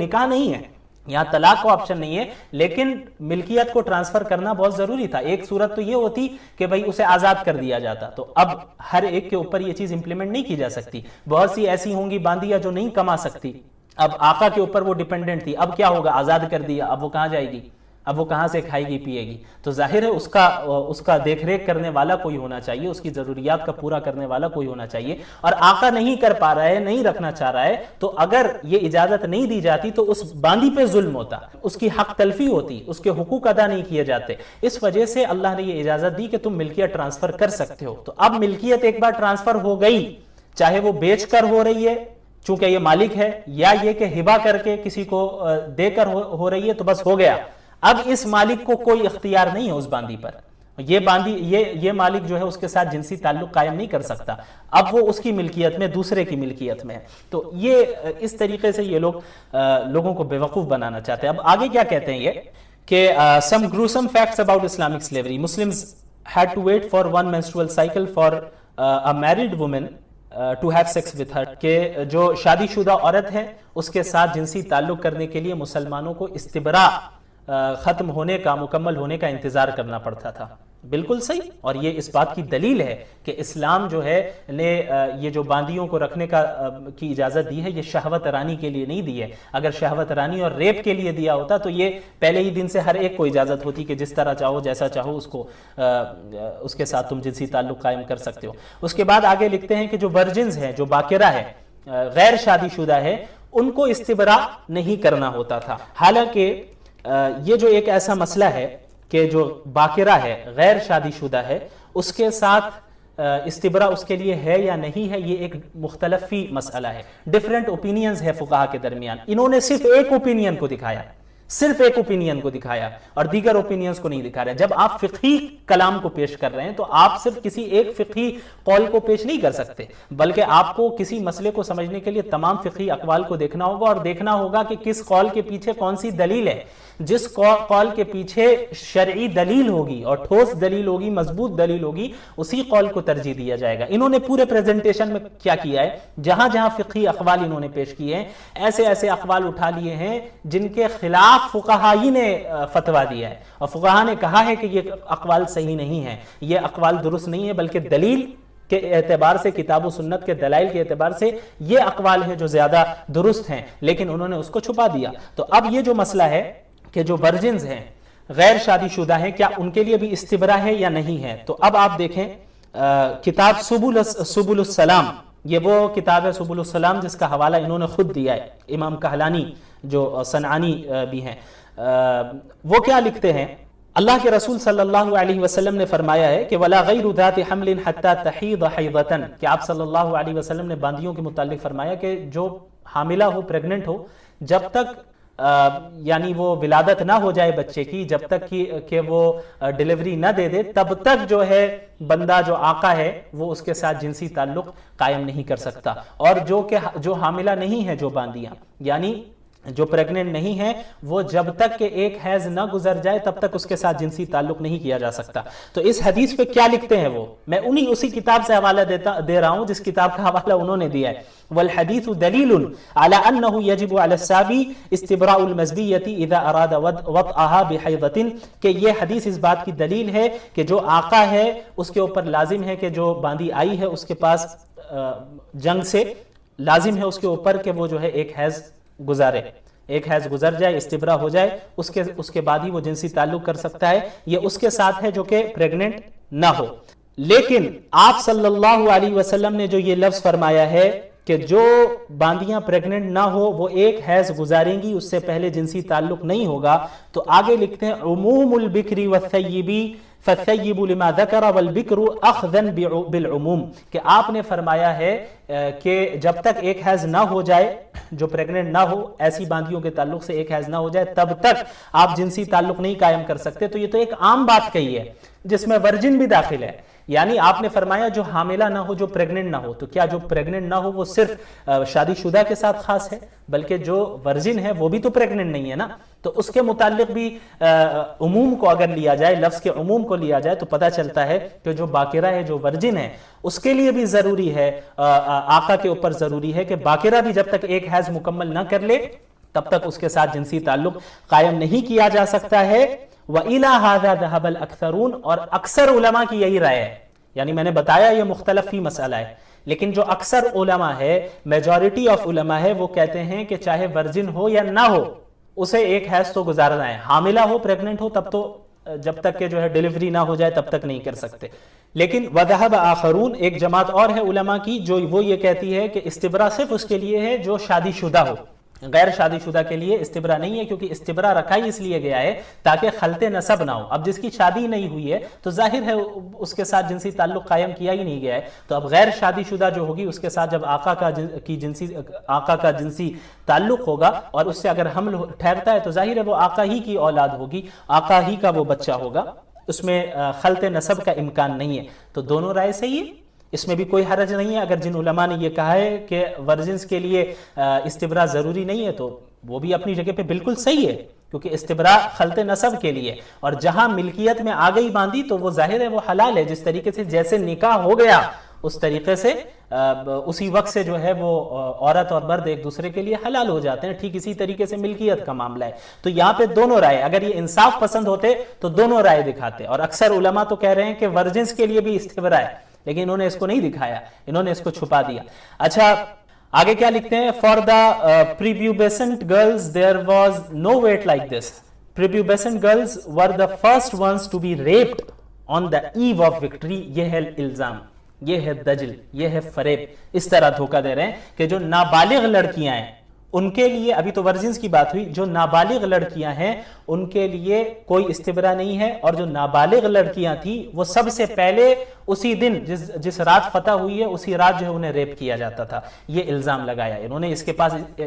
نکاح نہیں ہے، یہاں طلاق کا آپشن نہیں ہے، لیکن ملکیت کو ٹرانسفر کرنا بہت ضروری تھا۔ ایک صورت تو یہ ہوتی کہ بھئی اسے آزاد کر دیا جاتا، تو اب ہر ایک کے اوپر یہ چیز امپلیمنٹ نہیں کی جا سکتی۔ بہت سی ایسی ہوں گی باندیاں جو نہیں کما سکتی، اب آقا کے اوپر وہ ڈیپینڈنٹ تھی، اب کیا ہوگا؟ آزاد کر دیا، اب وہ کہاں جائے گی؟ اب وہ کہاں سے کھائے گی پیے گی؟ تو ظاہر ہے اس کا دیکھ ریکھ کرنے والا کوئی ہونا چاہیے، اس کی ضروریات کا پورا کرنے والا کوئی ہونا چاہیے، اور آقا نہیں کر پا رہا ہے، نہیں رکھنا چاہ رہا ہے، تو اگر یہ اجازت نہیں دی جاتی تو اس باندی پہ ظلم ہوتا، اس کی حق تلفی ہوتی، اس کے حقوق ادا نہیں کیے جاتے۔ اس وجہ سے اللہ نے یہ اجازت دی کہ تم ملکیت ٹرانسفر کر سکتے ہو۔ تو اب ملکیت ایک بار ٹرانسفر ہو گئی، چاہے وہ بیچ کر ہو رہی ہے چونکہ یہ مالک ہے، یا یہ کہ ہبہ کر کے کسی کو دے کر ہو رہی ہے، تو بس ہو گیا۔ اب اس مالک کو کوئی اختیار نہیں ہے اس باندی پر، یہ مالک جو ہے اس کے ساتھ جنسی تعلق قائم نہیں کر سکتا، اب وہ اس کی ملکیت میں، دوسرے کی ملکیت میں ہے۔ تو یہ اس طریقے سے یہ لوگوں کو بیوقوف بنانا چاہتے ہیں۔ اب آگے کیا کہتے ہیں یہ کہ some gruesome facts about Islamic slavery. Muslims had to wait for one menstrual cycle for a married woman to have sex with her. کہ جو شادی شدہ عورت ہے اس کے ساتھ جنسی تعلق کرنے کے لیے مسلمانوں کو استبراء ختم ہونے کا، مکمل ہونے کا انتظار کرنا پڑتا تھا۔ بالکل صحیح، اور یہ اس بات کی دلیل ہے کہ اسلام جو ہے نے یہ جو باندیوں کو رکھنے کی اجازت دی ہے، یہ شہوت رانی کے لیے نہیں دی ہے۔ اگر شہوت رانی اور ریپ کے لیے دیا ہوتا تو یہ پہلے ہی دن سے ہر ایک کو اجازت ہوتی کہ جس طرح چاہو، جیسا چاہو اس کے ساتھ تم جنسی تعلق قائم کر سکتے ہو۔ اس کے بعد آگے لکھتے ہیں کہ جو ورجنز ہیں، جو باکرہ ہے، غیر شادی شدہ ہے، ان کو استبراء نہیں کرنا ہوتا تھا۔ حالانکہ یہ جو ایک ایسا مسئلہ ہے کہ جو باکرہ ہے، غیر شادی شدہ ہے، اس کے ساتھ استبراء اس کے لیے ہے یا نہیں ہے، یہ ایک مختلفی مسئلہ ہے، ڈیفرنٹ اوپینینز ہے فقہا کے درمیان۔ انہوں نے صرف ایک اوپینین کو دکھایا، صرف ایک اوپینین کو دکھایا اور دیگر اوپینینز کو نہیں دکھا رہے۔ جب آپ فقہی کلام کو پیش کر رہے ہیں تو آپ صرف کسی ایک فقہی قول کو پیش نہیں کر سکتے، بلکہ آپ کو کسی مسئلے کو سمجھنے کے لیے تمام فقہی اقوال کو دیکھنا ہوگا، اور دیکھنا ہوگا کہ کس قول کے پیچھے کون سی دلیل ہے۔ جس قول کے پیچھے شرعی دلیل ہوگی اور ٹھوس دلیل ہوگی، مضبوط دلیل ہوگی، اسی قول کو ترجیح دیا جائے گا۔ انہوں نے پورے پریزنٹیشن میں کیا کیا ہے، جہاں جہاں فقہی اقوال انہوں نے پیش کیے ہیں، ایسے اقوال اٹھا لیے ہیں جن کے خلاف فقہائی نے فتویٰ دیا ہے، اور فقہا نے کہا ہے کہ یہ اقوال صحیح نہیں ہیں، یہ اقوال درست نہیں ہیں، بلکہ دلیل کے اعتبار سے، کتاب و سنت کے دلائل کے اعتبار سے یہ اقوال ہیں جو زیادہ درست ہیں، لیکن انہوں نے اس کو چھپا دیا۔ تو اب یہ جو مسئلہ ہے کہ جو ورجنز ہیں، غیر شادی شدہ ہیں، کیا ان کے لیے بھی استبراء ہے یا نہیں ہے؟ تو اب آپ دیکھیں کتاب سبل السلام، یہ وہ کتاب ہے سبل السلام جس کا حوالہ انہوں نے خود دیا ہے، امام کہلانی جو صنعانی بھی ہیں، وہ کیا لکھتے ہیں؟ اللہ کے رسول صلی اللہ علیہ وسلم نے فرمایا ہے کہ وَلَا غَيْرُ ذَاتِ حَمْلٍ حَتَّى تَحِيضَ حَيْضَةً، کہ آپ صلی اللہ علیہ وسلم نے باندیوں کے متعلق فرمایا کہ جو حاملہ ہو، پریگننٹ ہو، جب تک یعنی وہ ولادت نہ ہو جائے بچے کی، جب تک کہ وہ ڈیلیوری نہ دے دے، تب تک جو ہے بندہ جو آقا ہے وہ اس کے ساتھ جنسی تعلق قائم نہیں کر سکتا۔ اور جو حاملہ نہیں ہے، جو باندیاں یعنی جو پریگننٹ نہیں ہے، وہ جب تک کہ ایک حیض نہ گزر جائے تب تک اس کے ساتھ جنسی تعلق نہیں کیا جا سکتا۔ تو اس حدیث پہ کیا لکھتے ہیں وہ، میں اسی کتاب سے حوالہ دے رہا ہوں جس کتاب کا حوالہ انہوں نے دیا ہے۔ والحدیث دلیل علی انہ یجب علی السابی استبراء المزبیۃ اذا اراد وطئها بحیضۃ، کہ یہ حدیث اس بات کی دلیل ہے کہ جو آقا ہے اس کے اوپر لازم ہے کہ جو باندی آئی ہے اس کے پاس جنگ سے، لازم ہے اس کے اوپر کہ وہ جو ہے ایک حیض گزارے، ایک حیض گزر جائے، استبراء ہو جائے، اس کے بعد ہی وہ جنسی تعلق کر سکتا ہے۔ یہ اس کے ساتھ ہے جو کہ پریگننٹ نہ ہو۔ لیکن آپ صلی اللہ علیہ وسلم نے جو یہ لفظ فرمایا ہے کہ جو باندیاں پریگننٹ نہ ہو وہ ایک حیض گزاریں گی، اس سے پہلے جنسی تعلق نہیں ہوگا، تو آگے لکھتے ہیں عموم البکر والثیب فالثیب لما ذکر والبکر اخذا بالعموم، کہ آپ نے فرمایا ہے کہ جب تک ایک حیض نہ ہو جائے، جو پریگننٹ نہ ہو، ایسی باندیوں کے تعلق سے ایک حیض نہ ہو جائے تب تک آپ جنسی تعلق نہیں قائم کر سکتے۔ تو یہ تو ایک عام بات کہی ہے جس میں ورجن بھی داخل ہے، یعنی آپ نے فرمایا جو حاملہ نہ ہو، جو پریگننٹ نہ ہو، تو کیا جو پریگننٹ نہ ہو وہ صرف شادی شدہ کے ساتھ خاص ہے؟ بلکہ جو ورجن ہے وہ بھی تو پریگننٹ نہیں ہے نا، تو اس کے متعلق بھی عموم کو اگر لیا جائے، لفظ کے عموم کو لیا جائے، تو پتہ چلتا ہے کہ جو باکرہ ہے، جو ورجن ہے، اس کے لیے بھی ضروری ہے، آقا کے اوپر ضروری ہے کہ باکرہ بھی جب تک ایک حیض مکمل نہ کر لے تب تک اس کے ساتھ جنسی تعلق قائم نہیں کیا جا سکتا ہے. وَإِلَى هَذَا ذَهَبَ الْأَكْثَرُونَ، اور اکثر علماء کی یہی رائے ہے. یعنی میں نے بتایا یہ مختلف فی مسئلہ ہے، لیکن جو اکثر علماء ہے، میجورٹی آف علماء ہے، وہ کہتے ہیں کہ چاہے ورجن ہو یا نہ ہو اسے ایک حیض تو گزارنا ہے. حاملہ ہو، پریگننٹ ہو، تب تو جب تک کہ جو ہے ڈیلیوری نہ ہو جائے تب تک نہیں کر سکتے. لیکن وَذَهَبَ آخَرُونَ، ایک جماعت اور ہے علماء کی جو وہ یہ کہتی ہے کہ استبرا صرف اس کے لیے ہے جو شادی شدہ ہو، غیر شادی شدہ کے لیے استبرا نہیں ہے، کیونکہ استبرا رکھا ہی اس لیے گیا ہے تاکہ خلط نسب نہ ہو. اب جس کی شادی نہیں ہوئی ہے تو ظاہر ہے اس کے ساتھ جنسی تعلق قائم کیا ہی نہیں گیا ہے. تو اب غیر شادی شدہ جو ہوگی اس کے ساتھ جب آقا کا جنسی تعلق ہوگا اور اس سے اگر حمل ٹھہرتا ہے تو ظاہر ہے وہ آقا ہی کی اولاد ہوگی، آقا ہی کا وہ بچہ ہوگا، اس میں خلط نسب کا امکان نہیں ہے. تو دونوں رائے صحیح ہے، اس میں بھی کوئی حرج نہیں ہے. اگر جن علماء نے یہ کہا ہے کہ ورجنز کے لیے استبرا ضروری نہیں ہے تو وہ بھی اپنی جگہ پہ بالکل صحیح ہے، کیونکہ استبرا خلط نسب کے لیے، اور جہاں ملکیت میں آ گئی باندھی تو وہ ظاہر ہے وہ حلال ہے. جس طریقے سے جیسے نکاح ہو گیا اس طریقے سے اسی وقت سے جو ہے وہ عورت اور مرد ایک دوسرے کے لیے حلال ہو جاتے ہیں. ٹھیک اسی طریقے سے ملکیت کا معاملہ ہے. تو یہاں پہ دونوں رائے، اگر یہ انصاف پسند ہوتے تو دونوں رائے دکھاتے، اور اکثر علماء تو کہہ رہے ہیں کہ ورجنز کے لیے بھی استبرا ہے، لیکن انہوں نے اس کو نہیں دکھایا، انہوں نے اس کو چھپا دیا. اچھا آگے کیا لکھتے ہیں؟ For the prepubescent girls there was no wait like this. Prepubescent girls were the first ones to be raped on the eve of victory. یہ ہے الزام، یہ ہے دجل، یہ ہے فریب. اس طرح دھوکہ دے رہے ہیں کہ جو نابالغ لڑکیاں ہیں ان کے لیے، ابھی تو ورجنز کی بات ہوئی، جو نابالغ لڑکیاں ہیں ان کے لیے کوئی استبرا نہیں ہے، اور جو نابالغ لڑکیاں تھیں وہ سب سے پہلے اسی دن جس رات فتح ہوئی ہے اسی رات جو ہے انہیں ریپ کیا جاتا تھا. یہ الزام لگایا انہوں نے.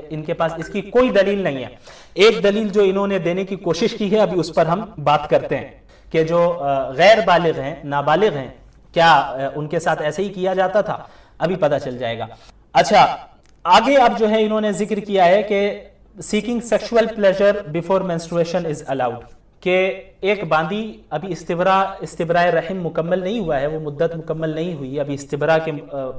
ان کے پاس اس کی کوئی دلیل نہیں ہے. ایک دلیل جو انہوں نے دینے کی کوشش کی ہے ابھی اس پر ہم بات کرتے ہیں کہ جو غیر بالغ ہیں، نابالغ ہیں، کیا ان کے ساتھ ایسے ہی کیا جاتا تھا؟ ابھی پتہ چل جائے گا. اچھا آگے اب جو ہے انہوں نے ذکر کیا ہے کہ seeking sexual pleasure before menstruation is allowed, کہ ایک باندی ابھی استبراء رحم مکمل نہیں ہوا ہے، وہ مدت مکمل نہیں ہوئی، ابھی استبراء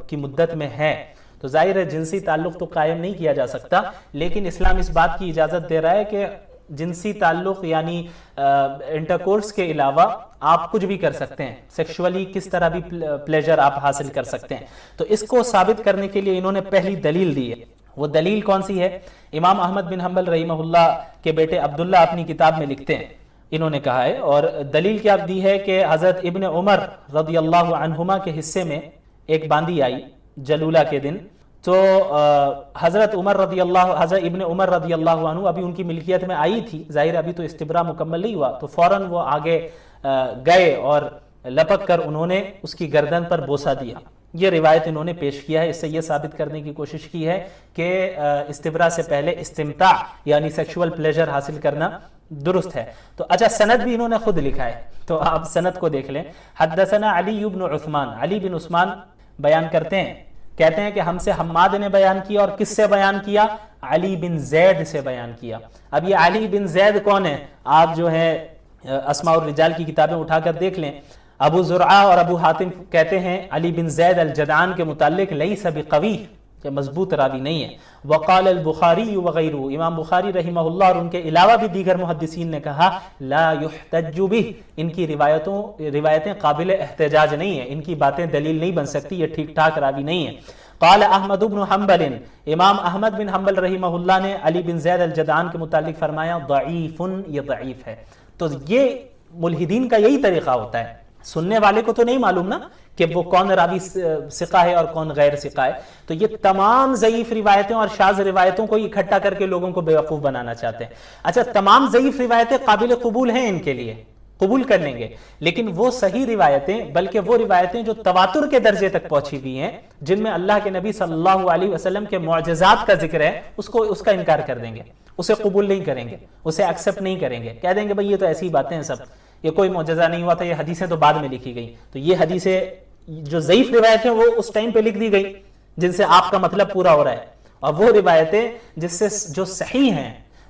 کی مدت میں ہے، تو ظاہر ہے جنسی تعلق تو قائم نہیں کیا جا سکتا. لیکن اسلام اس بات کی اجازت دے رہا ہے کہ جنسی تعلق یعنی انٹرکورس کے علاوہ آپ کچھ بھی کر سکتے ہیں، سیکشولی کس طرح بھی پلیجر آپ حاصل کر سکتے ہیں. تو اس کو ثابت کرنے کے لیے انہوں نے پہلی دلیل دی ہے. وہ دلیل کون سی ہے؟ امام احمد بن حنبل رحمہ اللہ کے بیٹے عبداللہ اپنی کتاب میں لکھتے ہیں، انہوں نے کہا ہے، اور دلیل کیا دی ہے کہ حضرت ابن عمر رضی اللہ عنہما کے حصے میں ایک باندی آئی جلولہ کے دن. تو حضرت ابن عمر رضی اللہ عنہ ابھی ان کی ملکیت میں آئی تھی، ظاہر ابھی تو استبراء مکمل نہیں ہوا، تو فوراً وہ آگے گئے اور لپک کر انہوں نے اس کی گردن پر بوسہ دیا. یہ روایت انہوں نے پیش کیا ہے. اس سے یہ ثابت کرنے کی کوشش کی ہے کہ استبراء سے پہلے استمتاع یعنی سیکشول پلیجر حاصل کرنا درست ہے. تو اچھا سند بھی انہوں نے خود لکھا ہے، تو آپ سند کو دیکھ لیں. حدثنا علی بن عثمان، علی بن عثمان بیان کرتے ہیں، کہتے ہیں کہ ہم سے حماد نے بیان کیا، اور کس سے بیان کیا؟ علی بن زید سے بیان کیا. اب یہ علی بن زید کون ہے؟ آپ جو ہے اسماء الرجال کی کتابیں اٹھا کر دیکھ لیں. ابو زرعہ اور ابو حاتم کہتے ہیں علی بن زید الجدعان کے متعلق لیس بقوی، کہ مضبوط راوی نہیں ہے. وقال البخاری وغیرہ، امام بخاری رحمہ اللہ اور ان کے علاوہ بھی دیگر محدثین نے کہا لا یحتج بہ، ان کی روایتیں قابل احتجاج نہیں ہیں، ان کی باتیں دلیل نہیں بن سکتی، یہ ٹھیک ٹھاک راوی نہیں ہے. قال احمد بن حنبل، امام احمد بن حنبل رحمہ اللہ نے علی بن زید الجدعان کے متعلق فرمایا ضعیف، یہ ضعیف ہے. تو یہ ملحدین کا یہی طریقہ ہوتا ہے، سننے والے کو تو نہیں معلوم نا کہ وہ کون راوی ثقہ ہے اور کون غیر ثقہ ہے، تو یہ تمام ضعیف روایتیں اور شاذ روایتوں کو اکٹھا کر کے لوگوں کو بیوقوف بنانا چاہتے ہیں. اچھا تمام ضعیف روایتیں قابل قبول ہیں، ان کے لیے قبول کر لیں گے، لیکن وہ صحیح روایتیں، بلکہ وہ روایتیں جو تواتر کے درجے تک پہنچی ہوئی ہیں، جن میں اللہ کے نبی صلی اللہ علیہ وسلم کے معجزات کا ذکر ہے، اس کا انکار کر دیں گے، اسے قبول نہیں کریں گے، اسے ایکسپٹ نہیں کریں گے، کہہ دیں گے بھئی یہ تو ایسی باتیں ہیں، سب یہ کوئی معجزہ نہیں ہوا تھا، یہ حدیثیں تو بعد میں لکھی گئی. تو یہ حدیثیں جو ضعیف روایتیں وہ اس ٹائم پہ لکھ دی گئی جن سے آپ کا مطلب پورا ہو رہا ہے، اور وہ روایتیں جس سے جو صحیح ہیں،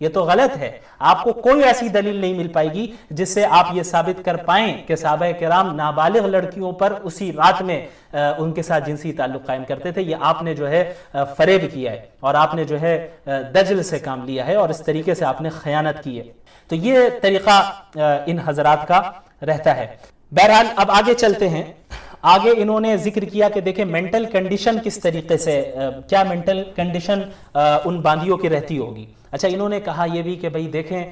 یہ تو غلط ہے. آپ کو کوئی ایسی دلیل نہیں مل پائے گی جس سے آپ یہ ثابت کر پائیں کہ صحابہ کرام نابالغ لڑکیوں پر اسی رات میں ان کے ساتھ جنسی تعلق قائم کرتے تھے. یہ آپ نے جو ہے فریب کیا ہے اور آپ نے جو ہے دجل سے کام لیا ہے اور اس طریقے سے آپ نے خیانت کی ہے. تو یہ طریقہ ان حضرات کا رہتا ہے. بہرحال اب آگے چلتے ہیں. آگے انہوں نے ذکر کیا کہ دیکھیں مینٹل کنڈیشن کس طریقے سے، کیا مینٹل کنڈیشن ان باندیوں کی رہتی ہوگی. اچھا انہوں نے کہا یہ بھی کہ بھئی دیکھیں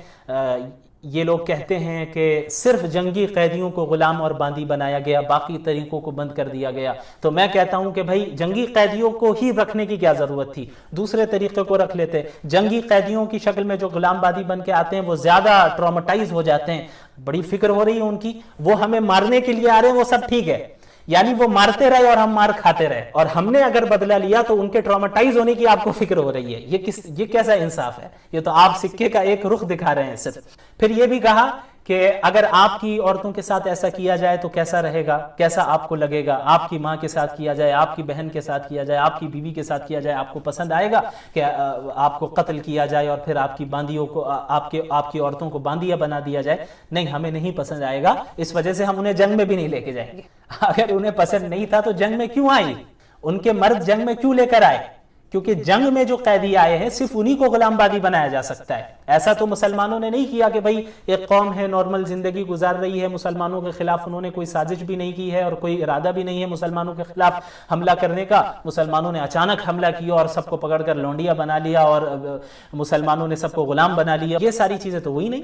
یہ لوگ کہتے ہیں کہ صرف جنگی قیدیوں کو غلام اور باندی بنایا گیا، باقی طریقوں کو بند کر دیا گیا. تو میں کہتا ہوں کہ بھئی جنگی قیدیوں کو ہی رکھنے کی کیا ضرورت تھی، دوسرے طریقے کو رکھ لیتے. جنگی قیدیوں کی شکل میں جو غلام باندی بن کے آتے ہیں وہ زیادہ ٹرامیٹائز ہو جاتے ہیں، بڑی فکر ہو رہی ہے ان کی، وہ ہمیں مارنے کے لیے آ رہے ہیں، وہ سب ٹھیک ہے. یعنی وہ مارتے رہے اور ہم مار کھاتے رہے، اور ہم نے اگر بدلہ لیا تو ان کے ٹرامیٹائز ہونے کی آپ کو فکر ہو رہی ہے. یہ کیسا انصاف ہے؟ یہ تو آپ سکے کا ایک رخ دکھا رہے ہیں صرف. پھر یہ بھی کہا کہ اگر آپ کی عورتوں کے ساتھ ایسا کیا جائے تو کیسا رہے گا، کیسا آپ کو لگے گا. آپ کی ماں کے ساتھ کیا جائے، آپ کی بہن کے ساتھ کیا جائے، آپ کی بیوی کے ساتھ کیا جائے، آپ کو پسند آئے گا کہ آپ کو قتل کیا جائے اور پھر آپ کی باندیوں کو، آپ کی عورتوں کو باندیاں بنا دیا جائے؟ نہیں، ہمیں نہیں پسند آئے گا. اس وجہ سے ہم انہیں جنگ میں بھی نہیں لے کے جائیں گے. اگر انہیں پسند نہیں تھا تو جنگ میں کیوں آئی؟ ان کے مرد جنگ میں کیوں لے کر آئے؟ کیونکہ جنگ میں جو قیدی آئے ہیں صرف انہی کو غلام بادی بنایا جا سکتا ہے. ایسا تو مسلمانوں نے نہیں کیا کہ بھئی ایک قوم ہے نارمل زندگی گزار رہی ہے، مسلمانوں کے خلاف انہوں نے کوئی سازش بھی نہیں کی ہے اور کوئی ارادہ بھی نہیں ہے مسلمانوں کے خلاف حملہ کرنے کا. مسلمانوں نے اچانک حملہ کیا اور سب کو پکڑ کر لونڈیا بنا لیا اور مسلمانوں نے سب کو غلام بنا لیا. یہ ساری چیزیں تو ہوئی نہیں،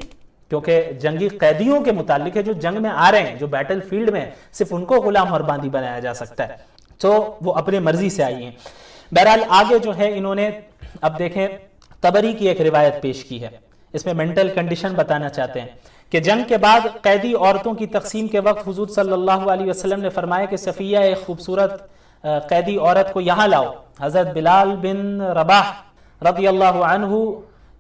کیونکہ جنگی قیدیوں کے متعلق ہے جو جنگ میں آ رہے ہیں، جو بیٹل فیلڈ میں، صرف ان کو غلام اور باندی بنایا جا سکتا ہے. تو وہ اپنے مرضی سے آئی ہیں. بہرحال آگے جو ہے انہوں نے اب دیکھیں طبری کی ایک روایت پیش کی ہے. اس میں مینٹل کنڈیشن بتانا چاہتے ہیں کہ جنگ کے بعد قیدی عورتوں کی تقسیم کے وقت حضور صلی اللہ علیہ وسلم نے فرمایا کہ صفیہ ایک خوبصورت قیدی عورت کو یہاں لاؤ. حضرت بلال بن رباح رضی اللہ عنہ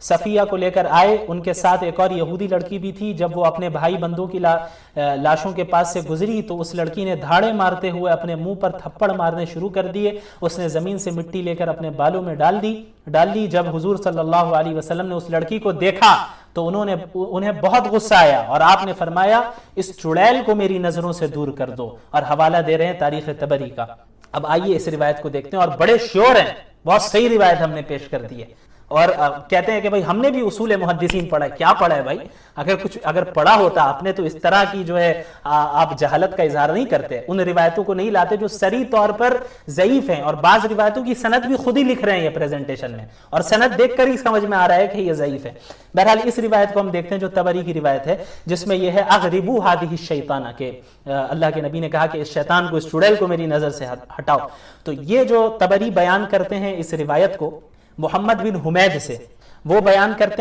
صفیہ کو لے کر آئے. ان کے ساتھ ایک اور یہودی لڑکی بھی تھی. جب وہ اپنے بھائی بندوں کی لاشوں کے پاس سے گزری تو اس لڑکی نے دھاڑے مارتے ہوئے اپنے منہ پر تھپڑ مارنے شروع کر دیے. اس نے زمین سے مٹی لے کر اپنے بالوں میں ڈال لی. جب حضور صلی اللہ علیہ وسلم نے اس لڑکی کو دیکھا تو انہیں بہت غصہ آیا اور آپ نے فرمایا اس چڑیل کو میری نظروں سے دور کر دو. اور حوالہ دے رہے ہیں تاریخ طبری کا. اب آئیے اس روایت کو دیکھتے ہیں، اور بڑے شیور ہیں، بہت صحیح روایت ہم نے پیش کر دی ہے. اور کہتے ہیں کہ بھائی ہم نے بھی اصول محدثین پڑھا ہے. کیا پڑھا ہے بھائی؟ اگر پڑھا ہوتا آپ نے تو اس طرح کی جو ہے آپ جہالت کا اظہار نہیں کرتے، ان روایتوں کو نہیں لاتے جو صریح طور پر ضعیف ہیں. اور بعض روایتوں کی سند بھی خود ہی لکھ رہے ہیں یہ پریزنٹیشن میں، اور سند دیکھ کر ہی سمجھ میں آ رہا ہے کہ یہ ضعیف ہے. بہرحال اس روایت کو ہم دیکھتے ہیں جو طبری کی روایت ہے، جس میں یہ ہے اغربو ہذہ الشیطانہ، کہ اللہ کے نبی نے کہا کہ اس شیطان کو، اس چڑیل کو میری نظر سے ہٹاؤ. تو یہ جو طبری بیان کرتے ہیں اس روایت کو محمد بن حمید سے، وہ بیان کرتے